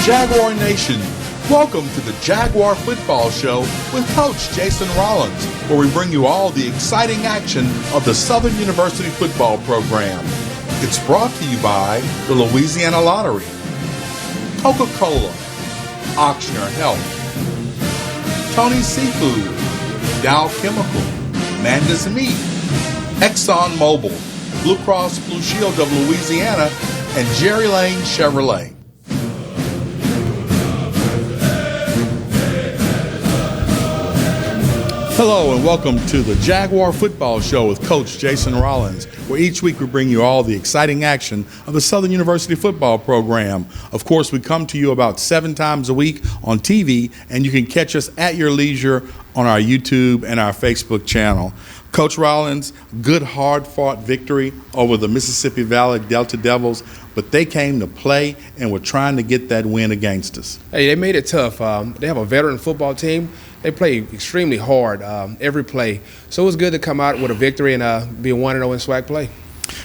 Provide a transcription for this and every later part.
Jaguar Nation, welcome to the Jaguar Football Show with Coach Jason Rollins, where we bring you all the exciting action of the Southern University football program. It's brought to you by the Louisiana Lottery, Coca-Cola, Auctioner Health, Tony's Seafood, Dow Chemical, Manda's Meat, Exxon Mobil, Blue Cross Blue Shield of Louisiana, and Jerry Lane Chevrolet. Hello and welcome to the Jaguar Football Show with Coach Jason Rollins, where each week we bring you all the exciting action of the Southern University football program. Of course, we come to you about 7 times a week on TV, and you can catch us at your leisure on our YouTube and our Facebook channel. Coach Rollins, good hard-fought victory over the Mississippi Valley Delta Devils, but they came to play and were trying to get that win against us. Hey, they made it tough. They have a veteran football team. They play extremely hard every play. So it was good to come out with a victory and be a 1-0 in SWAC play.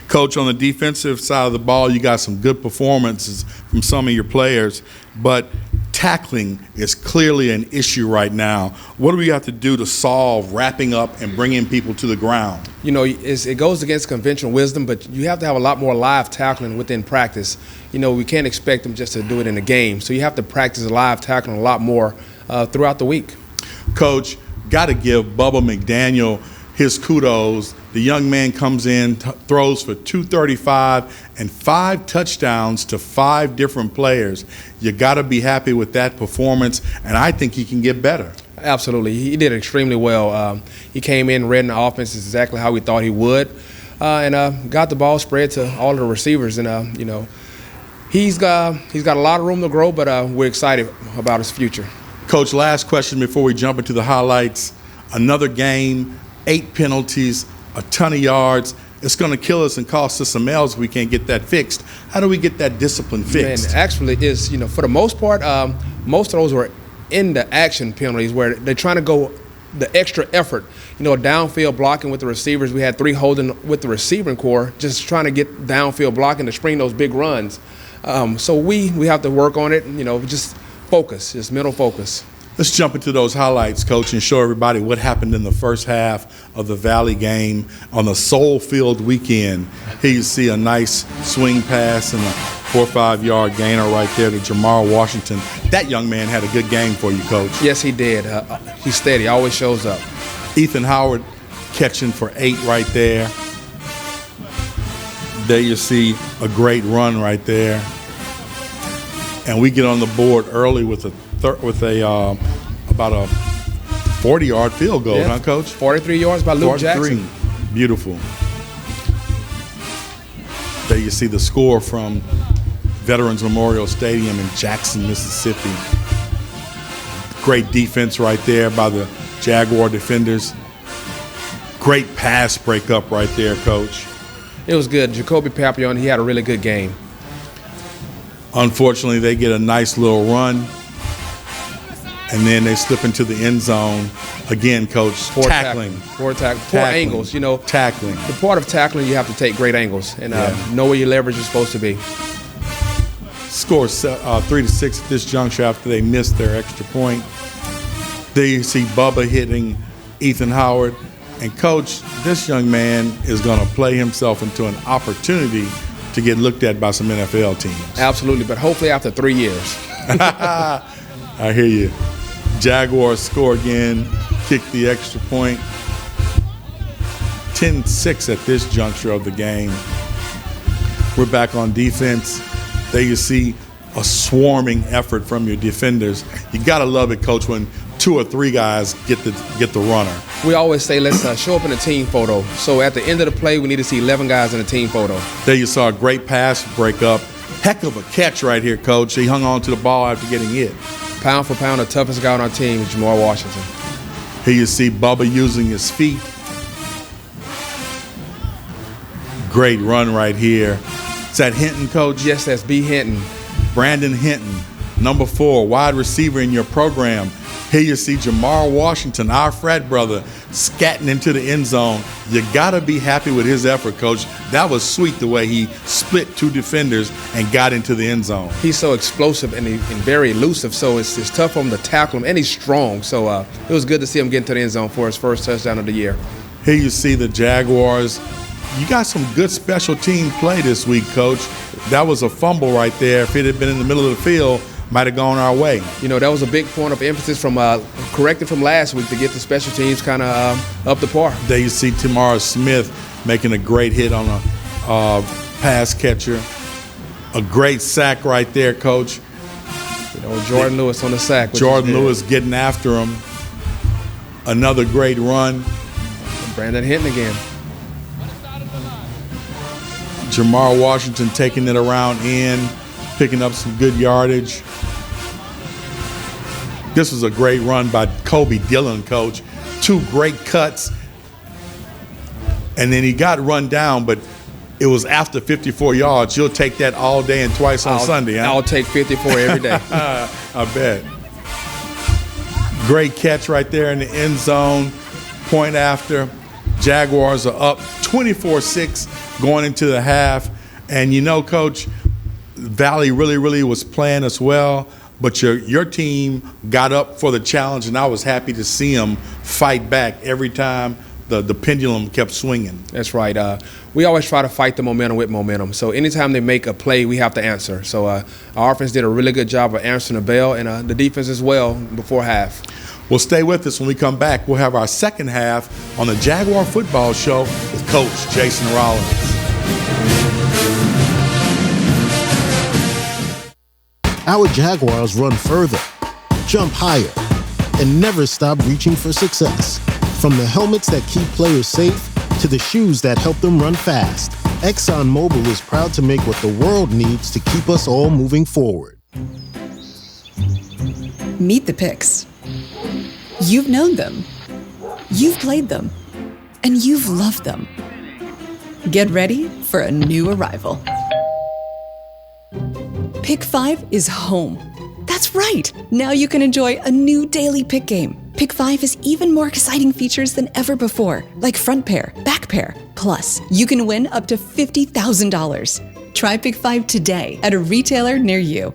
Coach, on the defensive side of the ball, you got some good performances from some of your players, but tackling is clearly an issue right now. What do we have to do to solve wrapping up and bringing people to the ground? You know, it goes against conventional wisdom, but you have to have a lot more live tackling within practice. You know, we can't expect them just to do it in a game. So you have to practice live tackling a lot more throughout the week. Coach, got to give Bubba McDaniel his kudos. The young man comes in, throws for 235 and 5 touchdowns to 5 different players. You got to be happy with that performance, and I think he can get better. Absolutely. He did extremely well. He came in, read the offense exactly how we thought he would, and got the ball spread to all of the receivers. And, you know, he's got a lot of room to grow, but we're excited about his future. Coach, last question before we jump into the highlights. Another game, 8 penalties, a ton of yards. It's going to kill us and cost us some L's if we can't get that fixed. How do we get that discipline fixed? And actually, you know, for the most part, most of those were in the action penalties where they're trying to go the extra effort. You know, downfield blocking with the receivers. We had 3 holding with the receiving core, just trying to get downfield blocking to spring those big runs. So we have to work on it. You know, just focus, just mental focus. Let's jump into those highlights, Coach, and show everybody what happened in the first half of the Valley game on the Soul-filled weekend. Here you see a nice swing pass and a 4 or 5 yard gainer right there to Jamar Washington. That young man had a good game for you, Coach. Yes, he did. He's steady, always shows up. Ethan Howard catching for 8 right there. There you see a great run right there. And we get on the board early with about a 40-yard field goal, huh, Coach? 43 yards by Luke Jackson. Beautiful. There you see the score from Veterans Memorial Stadium in Jackson, Mississippi. Great defense right there by the Jaguar defenders. Great pass breakup right there, Coach. It was good. Jacoby Papillon, he had a really good game. Unfortunately, they get a nice little run, and then they slip into the end zone. Again, Coach, tackling. Poor angles, you know. Tackling. The part of tackling, you have to take great angles and know where your leverage is supposed to be. Score 3-6 at this juncture after they missed their extra point. There you see Bubba hitting Ethan Howard. And, Coach, this young man is going to play himself into an opportunity to get looked at by some NFL teams. Absolutely, but hopefully after 3 years. I hear you. Jaguars score again, kick the extra point. 10-6 at this juncture of the game. We're back on defense. There you see a swarming effort from your defenders. You got to love it, Coach, when 2 or 3 guys get the runner. We always say, let's show up in a team photo. So at the end of the play, we need to see 11 guys in a team photo. There you saw a great pass breakup. Heck of a catch right here, Coach. He hung on to the ball after getting hit. Pound for pound, the toughest guy on our team is Jamar Washington. Here you see Bubba using his feet. Great run right here. Is that Hinton, Coach? Yes, that's B. Hinton. Brandon Hinton, number 4, wide receiver in your program. Here you see Jamar Washington, our frat brother, scatting into the end zone. You got to be happy with his effort, Coach. That was sweet the way he split two defenders and got into the end zone. He's so explosive and very elusive, so it's tough for him to tackle him, and he's strong. So it was good to see him get into the end zone for his first touchdown of the year. Here you see the Jaguars. You got some good special team play this week, Coach. That was a fumble right there. If it had been in the middle of the field, might have gone our way. You know, that was a big point of emphasis from corrected from last week to get the special teams kind of up to par. There you see Tamara Smith making a great hit on a pass catcher. A great sack right there, Coach. You know, Jordan Lewis on the sack. Jordan Lewis getting after him. Another great run. Brandon Hinton again. Jamar Washington taking it around in, picking up some good yardage. This was a great run by Kobe Dillon, Coach. Two great cuts. And then he got run down, but it was after 54 yards. You'll take that all day and twice on Sunday, huh? I'll take 54 every day. I bet. Great catch right there in the end zone. Point after. Jaguars are up 24-6 going into the half. And you know, Coach, Valley really was playing us well, but your team got up for the challenge, and I was happy to see them fight back every time the pendulum kept swinging. That's right. We always try to fight the momentum with momentum. So anytime they make a play, we have to answer. So our offense did a really good job of answering the bell, and the defense as well before half. Well, stay with us. When we come back, we'll have our second half on the Jaguar Football Show with Coach Jason Rollins. Our Jaguars run further, jump higher, and never stop reaching for success. From the helmets that keep players safe to the shoes that help them run fast, ExxonMobil is proud to make what the world needs to keep us all moving forward. Meet the Picks. You've known them, you've played them, and you've loved them. Get ready for a new arrival. Pick 5 is home. That's right! Now you can enjoy a new daily pick game. Pick 5 has even more exciting features than ever before, like front pair, back pair. Plus, you can win up to $50,000. Try Pick 5 today at a retailer near you.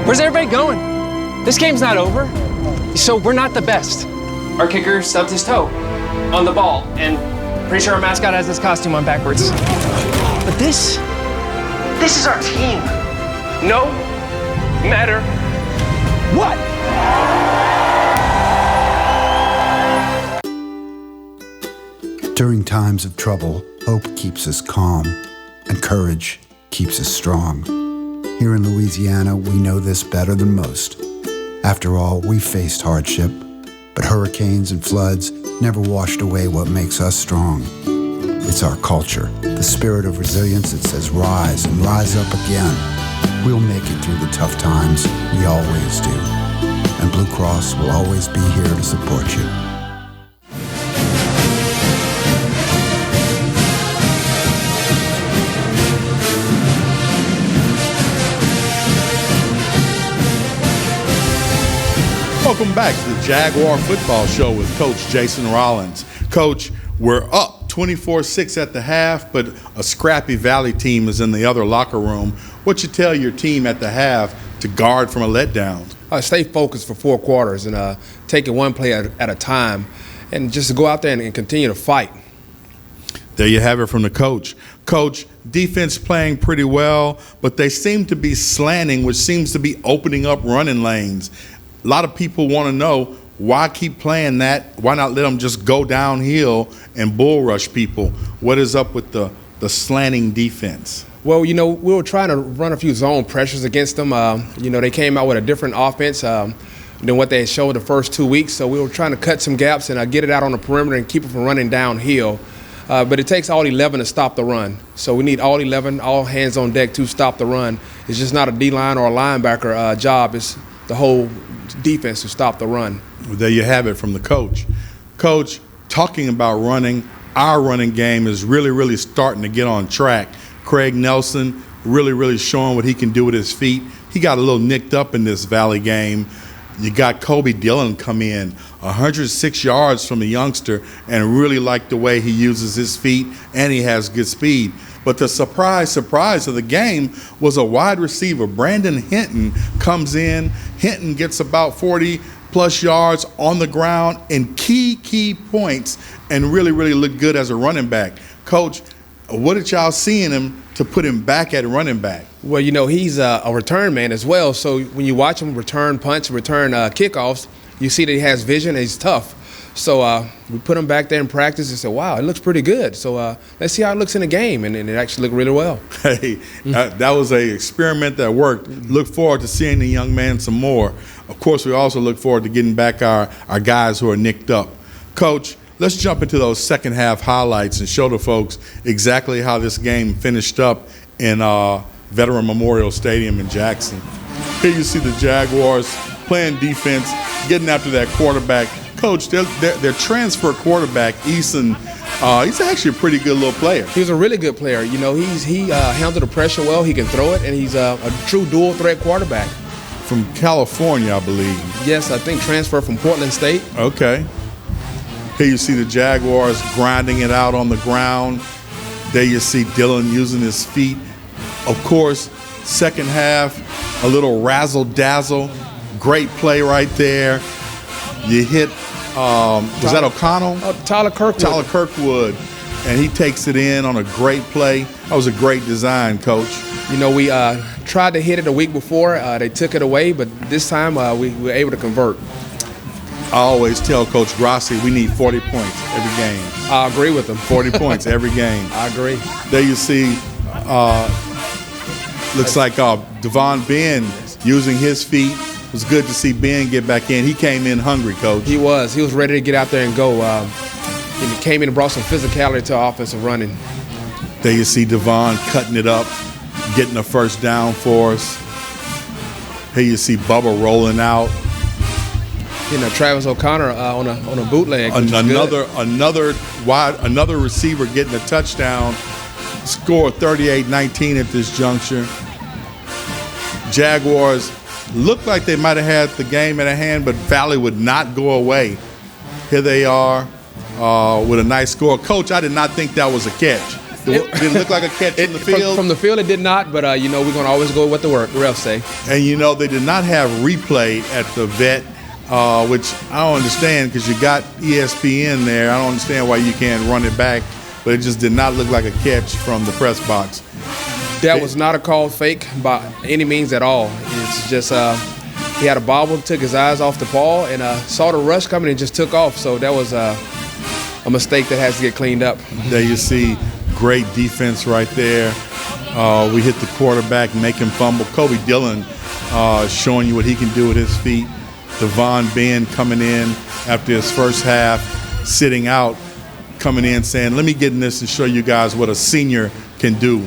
Where's everybody going? This game's not over. So we're not the best. Our kicker stubbed his toe on the ball, and pretty sure our mascot has his costume on backwards. But this is our team. No matter what. During times of trouble, hope keeps us calm, and courage keeps us strong. Here in Louisiana, we know this better than most. After all, we faced hardship, but hurricanes and floods never washed away what makes us strong. It's our culture, the spirit of resilience that says rise and rise up again. We'll make it through the tough times, we always do. And Blue Cross will always be here to support you. Welcome back to the Jaguar Football Show with Coach Jason Rollins. Coach, we're up 24-6 at the half, but a scrappy Valley team is in the other locker room. What you tell your team at the half to guard from a letdown? Stay focused for 4 quarters and take it one play at a time, and just go out there and continue to fight. There you have it from the coach. Coach, defense playing pretty well, but they seem to be slanting, which seems to be opening up running lanes. A lot of people want to know, Why keep playing that? Why not let them just go downhill and bull rush people? What is up with the slanting defense? Well, we were trying to run a few zone pressures against them. They came out with a different offense than what they had showed the first 2 weeks. So we were trying to cut some gaps and get it out on the perimeter and keep it from running downhill. But it takes all 11 to stop the run. So we need all 11, all hands on deck to stop the run. It's just not a D-line or a linebacker job. It's the whole defense to stop the run. Well, there you have it from the coach. Coach, talking about running, our running game is really, really starting to get on track. Craig Nelson really, really showing what he can do with his feet. He got a little nicked up in this Valley game. You got Kobe Dillon come in, 106 yards from a youngster, and really like the way he uses his feet, and he has good speed. But the surprise of the game was a wide receiver. Brandon Hinton comes in. Hinton gets about 40-plus yards on the ground in key points and really, really looked good as a running back. Coach, what did y'all see in him to put him back at running back? Well, he's a return man as well. So when you watch him return punts, return kickoffs, you see that he has vision and he's tough. So we put him back there in practice and said, wow, it looks pretty good. So let's see how it looks in the game. And it actually looked really well. Hey, that was an experiment that worked. Look forward to seeing the young man some more. Of course, we also look forward to getting back our guys who are nicked up. Coach, let's jump into those second half highlights and show the folks exactly how this game finished up in Veteran Memorial Stadium in Jackson. Here you see the Jaguars playing defense, getting after that quarterback. Coach, their transfer quarterback, Eason, he's actually a pretty good little player. He's a really good player. He handled the pressure well. He can throw it, and he's a true dual threat quarterback. From California, I believe. Yes, I think transferred from Portland State. Okay. Here you see the Jaguars grinding it out on the ground. There you see Dillon using his feet. Of course, second half, a little razzle-dazzle. Great play right there. You hit, was that O'Connell? Tyler Kirkwood. Tyler Kirkwood. And he takes it in on a great play. That was a great design, Coach. We tried to hit it a week before. They took it away, but this time we were able to convert. I always tell Coach Grassi we need 40 points every game. I agree with him. 40 points every game. I agree. There you see, looks like Devon Ben using his feet. It was good to see Ben get back in. He came in hungry, Coach. He was ready to get out there and go. He came in and brought some physicality to offensive running. There you see Devon cutting it up, getting a first down for us. Here you see Bubba rolling out. Travis O'Connor on a bootleg. Another receiver getting a touchdown. Score 38-19 at this juncture. Jaguars looked like they might have had the game in a hand, but Valley would not go away. Here they are with a nice score. Coach, I did not think that was a catch. Did it look like a catch from the field? From the field, it did not, but we're going to always go with what the refs say. And, they did not have replay at the vet. Which I don't understand because you got ESPN there. I don't understand why you can't run it back, but it just did not look like a catch from the press box. That was not a called fake by any means at all. It's just he had a bobble, took his eyes off the ball, and saw the rush coming and just took off. So that was a mistake that has to get cleaned up. There you see great defense right there. We hit the quarterback, make him fumble. Kobe Dillon showing you what he can do with his feet. Devon Ben coming in after his first half, sitting out, coming in saying, let me get in this and show you guys what a senior can do.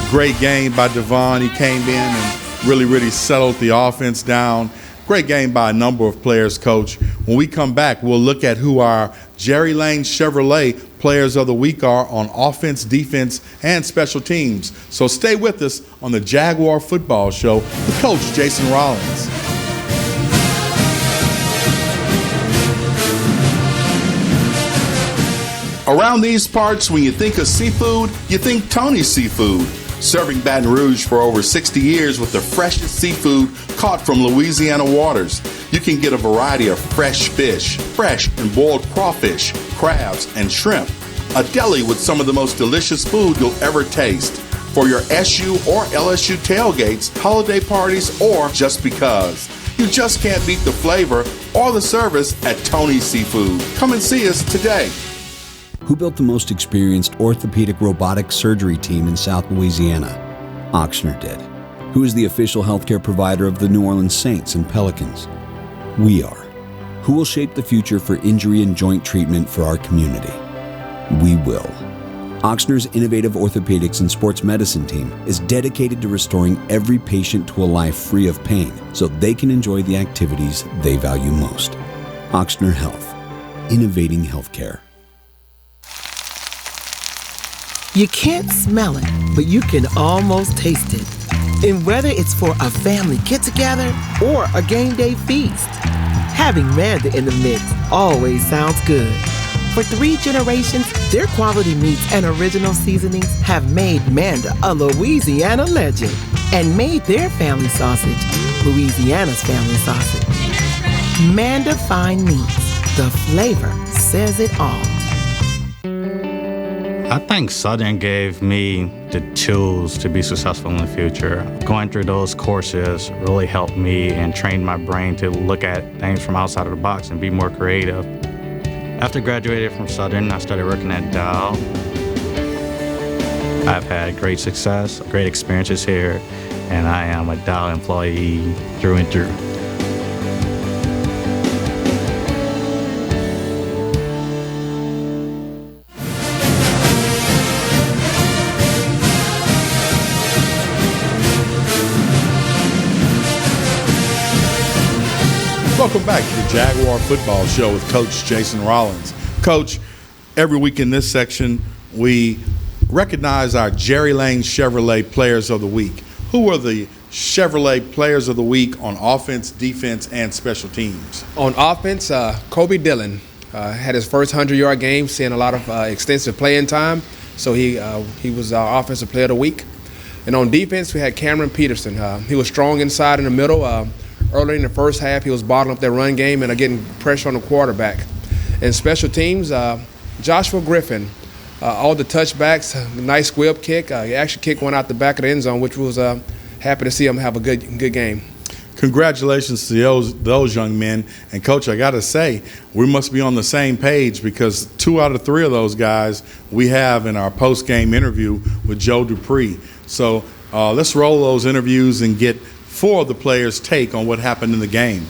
Great game by Devon. He came in and really, really settled the offense down. Great game by a number of players, Coach. When we come back, we'll look at who our Jerry Lane Chevrolet Players of the Week are on offense, defense, and special teams. So stay with us on the Jaguar Football Show with Coach Jason Rollins. Around these parts, when you think of seafood, you think Tony's Seafood. Serving Baton Rouge for over 60 years with the freshest seafood caught from Louisiana waters. You can get a variety of fresh fish, fresh and boiled crawfish, crabs, and shrimp. A deli with some of the most delicious food you'll ever taste. For your SU or LSU tailgates, holiday parties, or just because. You just can't beat the flavor or the service at Tony's Seafood. Come and see us today. Who built the most experienced orthopedic robotic surgery team in South Louisiana? Ochsner did. Who is the official healthcare provider of the New Orleans Saints and Pelicans? We are. Who will shape the future for injury and joint treatment for our community? We will. Ochsner's innovative orthopedics and sports medicine team is dedicated to restoring every patient to a life free of pain so they can enjoy the activities they value most. Ochsner Health, innovating healthcare. You can't smell it, but you can almost taste it. And whether it's for a family get-together or a game day feast, having Manda in the mix always sounds good. For 3 generations, their quality meats and original seasonings have made Manda a Louisiana legend and made their family sausage Louisiana's family sausage. Manda Fine Meats, the flavor says it all. I think Southern gave me the tools to be successful in the future. Going through those courses really helped me and trained my brain to look at things from outside of the box and be more creative. After graduating from Southern, I started working at Dow. I've had great success, great experiences here, and I am a Dow employee through and through. Welcome back to the Jaguar Football Show with Coach Jason Rollins. Coach, every week in this section, we recognize our Jerry Lane Chevrolet Players of the Week. Who are the Chevrolet Players of the Week on offense, defense, and special teams? On offense, Kobe Dillon had his first 100-yard game, seeing a lot of extensive playing time, so he was our Offensive Player of the Week. And on defense, we had Cameron Peterson. He was strong inside in the middle. Early in the first half, he was bottling up their run game and getting pressure on the quarterback. And special teams, Joshua Griffin, all the touchbacks, nice squib kick. He actually kicked one out the back of the end zone, which was happy to see him have a good game. Congratulations to those young men. And, Coach, I got to say, we must be on the same page because 2 out of 3 of those guys we have in our post-game interview with Joe Dupree. So let's roll those interviews and get 4 of the players' take on what happened in the game.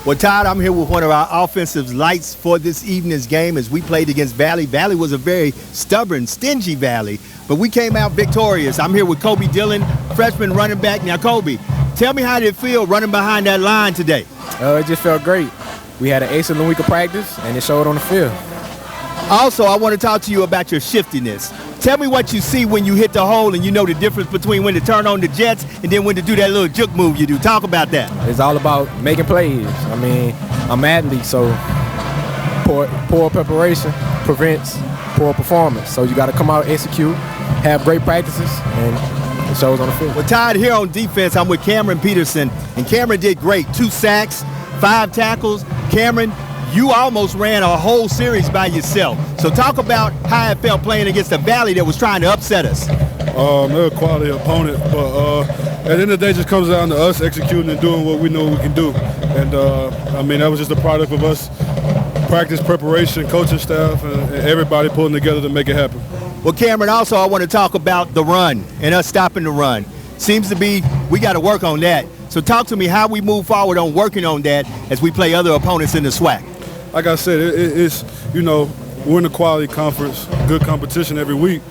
Well, Todd, I'm here with one of our offensive lights for this evening's game as we played against Valley. Valley was a very stubborn, stingy Valley, but we came out victorious. I'm here with Kobe Dillon, freshman running back. Now, Kobe, tell me how did it feel running behind that line today? It just felt great. We had an ace in the week of practice, and it showed on the field. Also, I want to talk to you about your shiftiness. Tell me what you see when you hit the hole and you know the difference between when to turn on the jets and then when to do that little juke move you do. Talk about that. It's all about making plays. I mean, I'm an athlete, so poor preparation prevents poor performance. So you got to come out, execute, have great practices, and it shows on the field. Well, Todd, here on defense, I'm with Cameron Peterson, and Cameron did great. 2 sacks, 5 tackles. Cameron, you almost ran a whole series by yourself. So talk about how it felt playing against a Valley that was trying to upset us. They're a quality opponent, but at the end of the day, it just comes down to us executing and doing what we know we can do. And, that was just a product of us practice, preparation, coaching staff, and everybody pulling together to make it happen. Well, Cameron, also I want to talk about the run and us stopping the run. Seems to be we got to work on that. So talk to me how we move forward on working on that as we play other opponents in the SWAC. Like I said, it's we're in a quality conference, good competition every week.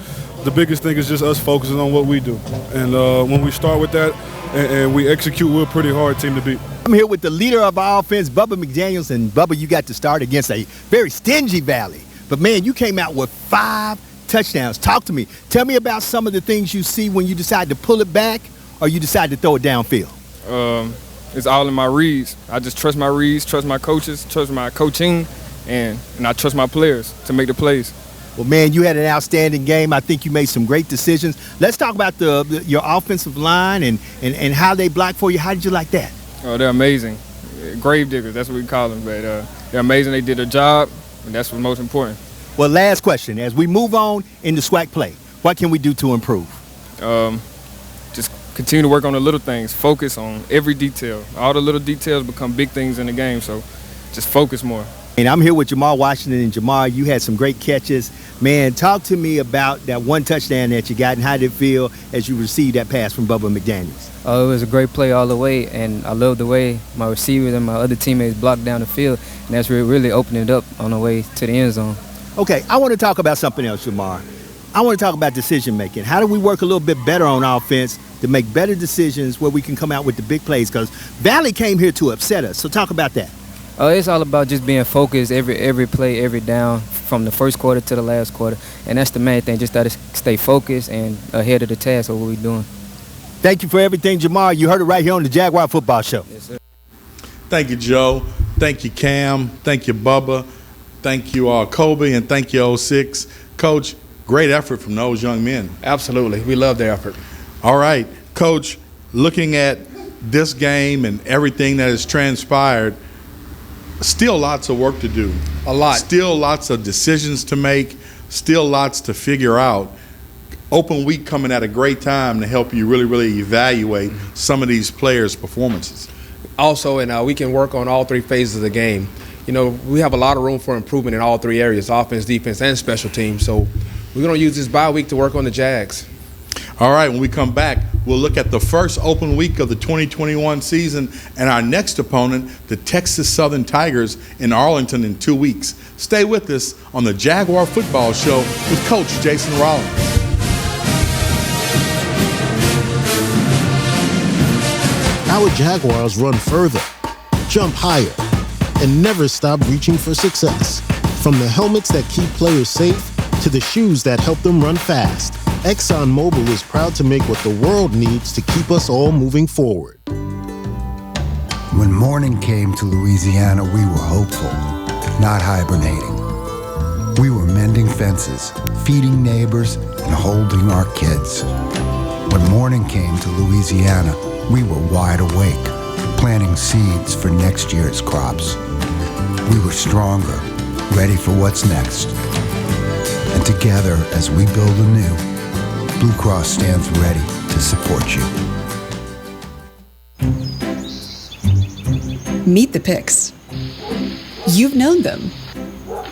The biggest thing is just us focusing on what we do. And when we start with that and we execute, we're a pretty hard team to beat. I'm here with the leader of our offense, Bubba McDaniels. And Bubba, you got to start against a very stingy Valley. But, man, you came out with 5 touchdowns. Talk to me. Tell me about some of the things you see when you decide to pull it back or you decide to throw it downfield. It's all in my reads. I just trust my reads, trust my coaches, trust my coaching, and I trust my players to make the plays. Well, man, you had an outstanding game. I think you made some great decisions. Let's talk about your offensive line and how they blocked for you. How did you like that? Oh, they're amazing. Grave diggers, that's what we call them. But they're amazing. They did their job, and that's what's most important. Well, last question. As we move on into SWAC play, what can we do to improve? Just continue to work on the little things. Focus on every detail. All the little details become big things in the game, so just focus more. And I'm here with Jamar Washington. And Jamar, you had some great catches. Man, talk to me about that one touchdown that you got and how did it feel as you received that pass from Bubba McDaniels? It was a great play all the way, and I love the way my receivers and my other teammates blocked down the field, and that's really opened it up on the way to the end zone. Okay, I want to talk about something else, Jamar. I want to talk about decision-making. How do we work a little bit better on offense to make better decisions where we can come out with the big plays? Because Valley came here to upset us, so talk about that. It's all about just being focused every play, every down, from the first quarter to the last quarter. And that's the main thing, just got to stay focused and ahead of the task of what we're doing. Thank you for everything, Jamar. You heard it right here on the Jaguar Football Show. Yes, sir. Thank you, Joe. Thank you, Cam. Thank you, Bubba. Thank you, Kobe, and thank you, 06. Coach, great effort from those young men. Absolutely. We love their effort. All right, Coach, looking at this game and everything that has transpired, still lots of work to do. A lot. Still lots of decisions to make, still lots to figure out. Open week coming at a great time to help you really evaluate some of these players' performances. Also, and we can work on all three phases of the game. You know, we have a lot of room for improvement in all three areas, offense, defense, and special teams. So we're going to use this bye week to work on the Jags. All right, when we come back, we'll look at the first open week of the 2021 season and our next opponent, the Texas Southern Tigers in Arlington in 2 weeks. Stay with us on the Jaguar Football Show with Coach Jason Rollins. Our Jaguars run further, jump higher, and never stop reaching for success. From the helmets that keep players safe to the shoes that help them run fast, ExxonMobil is proud to make what the world needs to keep us all moving forward. When morning came to Louisiana, we were hopeful, not hibernating. We were mending fences, feeding neighbors, and holding our kids. When morning came to Louisiana, we were wide awake, planting seeds for next year's crops. We were stronger, ready for what's next. And together, as we build anew, Blue Cross stands ready to support you. Meet the Picks. You've known them.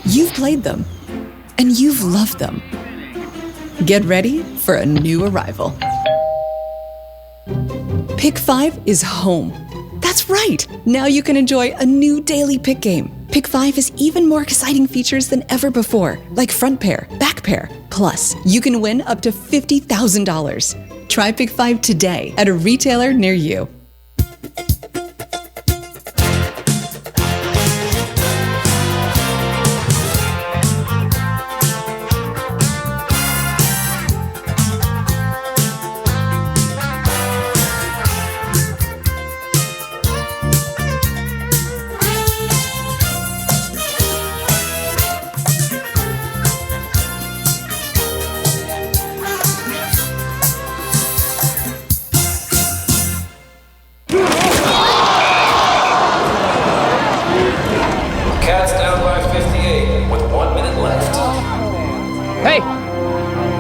You've played them. And you've loved them. Get ready for a new arrival. Pick 5 is home. That's right. Now you can enjoy a new daily pick game. Pick 5 has even more exciting features than ever before, like front pair, back pair. Plus, you can win up to $50,000. Try Pick 5 today at a retailer near you.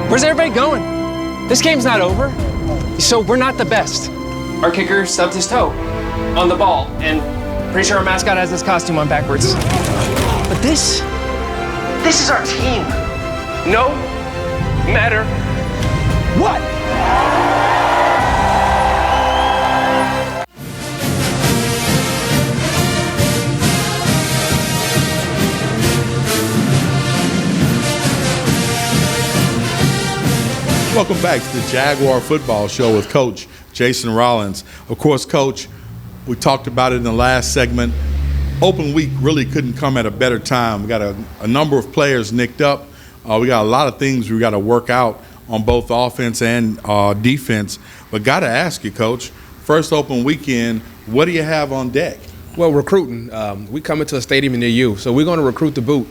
Where's everybody going? This game's not over, so we're not the best. Our kicker stubbed his toe on the ball, and pretty sure our mascot has his costume on backwards. But this is our team. No matter what. Welcome back to the Jaguar Football Show with Coach Jason Rollins. Of course, Coach, we talked about it in the last segment. Open week really couldn't come at a better time. We got a number of players nicked up. We got a lot of things we got to work out on both offense and defense. But got to ask you, Coach, first open weekend, what do you have on deck? Well, recruiting. We come into a stadium near you, so we're going to recruit the boot.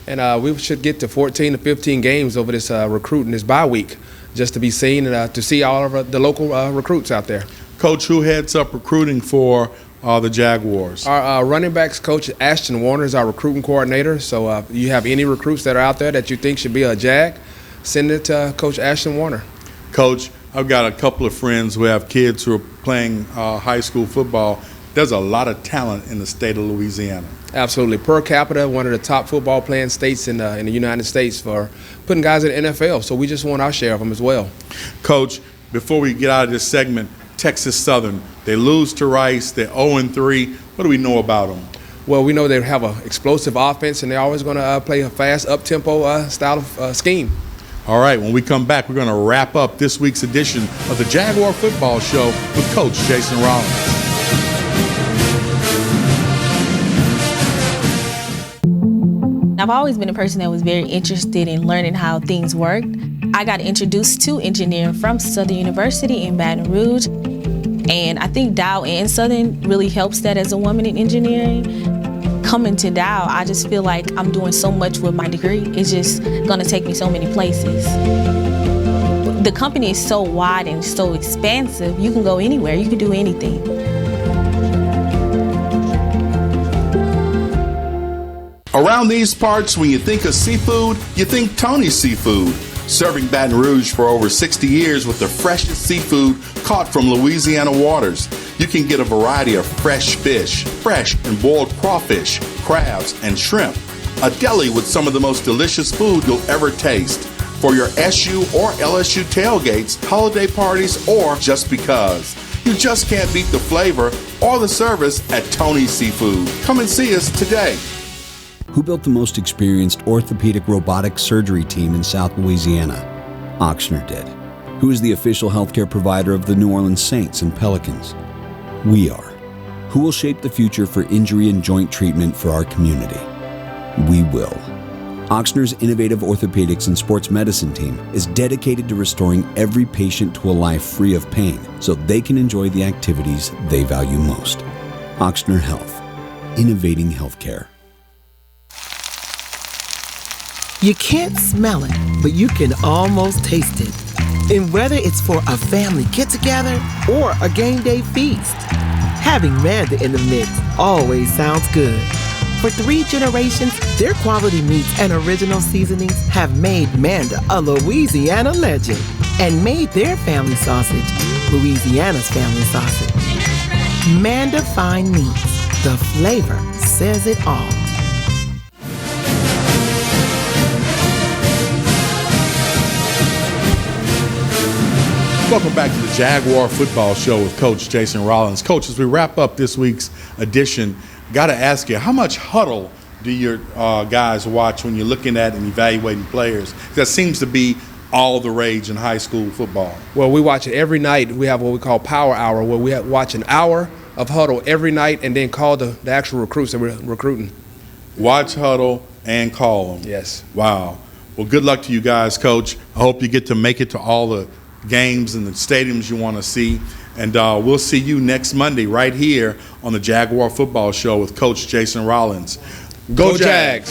And we should get to 14 to 15 games over this recruiting this bye week, just to be seen and to see all of the local recruits out there. Coach, who heads up recruiting for the Jaguars? Our running backs coach, Ashton Warner, is our recruiting coordinator. So you have any recruits that are out there that you think should be a Jag, send it to Coach Ashton Warner. Coach, I've got a couple of friends who have kids who are playing high school football. There's a lot of talent in the state of Louisiana. Absolutely. Per capita, one of the top football playing states in the United States for putting guys in the NFL. So we just want our share of them as well. Coach, before we get out of this segment, Texas Southern, they lose to Rice. They're 0-3. What do we know about them? Well, we know they have an explosive offense, and they're always going to play a fast, up-tempo style of scheme. All right, when we come back, we're going to wrap up this week's edition of the Jaguar Football Show with Coach Jason Rollins. I've always been a person that was very interested in learning how things worked. I got introduced to engineering from Southern University in Baton Rouge, and I think Dow and Southern really helps that as a woman in engineering. Coming to Dow, I just feel like I'm doing so much with my degree. It's just gonna take me so many places. The company is so wide and so expansive, you can go anywhere, you can do anything. Around these parts, when you think of seafood, you think Tony's Seafood. Serving Baton Rouge for over 60 years with the freshest seafood caught from Louisiana waters. You can get a variety of fresh fish, fresh and boiled crawfish, crabs, and shrimp. A deli with some of the most delicious food you'll ever taste. For your SU or LSU tailgates, holiday parties, or just because. You just can't beat the flavor or the service at Tony's Seafood. Come and see us today. Who built the most experienced orthopedic robotic surgery team in South Louisiana? Ochsner did. Who is the official healthcare provider of the New Orleans Saints and Pelicans? We are. Who will shape the future for injury and joint treatment for our community? We will. Ochsner's innovative orthopedics and sports medicine team is dedicated to restoring every patient to a life free of pain so they can enjoy the activities they value most. Ochsner Health. Innovating healthcare. You can't smell it, but you can almost taste it. And whether it's for a family get-together or a game day feast, having Manda in the mix always sounds good. For 3 generations, their quality meats and original seasonings have made Manda a Louisiana legend and made their family sausage Louisiana's family sausage. Manda Fine Meats. The flavor says it all. Welcome back to the Jaguar Football Show with Coach Jason Rollins. Coach, as we wrap up this week's edition, got to ask you, how much huddle do your guys watch when you're looking at and evaluating players? That seems to be all the rage in high school football. Well, we watch it every night. We have what we call Power Hour, where we watch an hour of huddle every night and then call the actual recruits that we're recruiting. Watch huddle and call them. Yes. Wow. Well, good luck to you guys, Coach. I hope you get to make it to all the games and the stadiums you want to see. And we'll see you next Monday right here on the Jaguar Football Show with Coach Jason Rollins. Go Jags!